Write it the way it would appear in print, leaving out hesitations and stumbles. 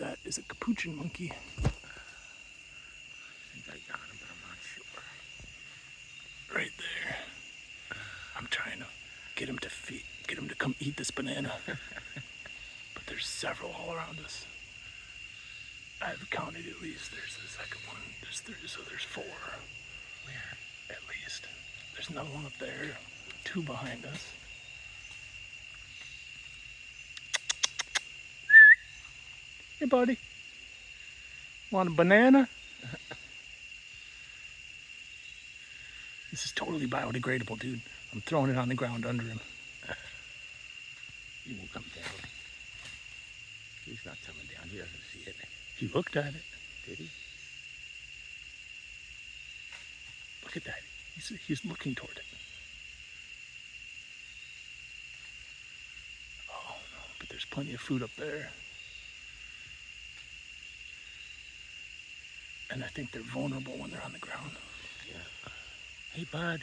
that is a Capuchin monkey. I think I got him, but I'm not sure. Right there. I'm trying to get him to come eat this banana. But there's several all around us. I've counted at least. There's the second one. There's three, so there's 4. Where? At least. There's another one up there. 2 behind us. Hey, buddy. Want a banana? This is totally biodegradable, dude. I'm throwing it on the ground under him. He won't come down. He's not coming down. He doesn't see it. He looked at it. Did he? Look at that. He's looking toward it. Oh, no. But there's plenty of food up there. And I think they're vulnerable when they're on the ground. Yeah. Hey, bud.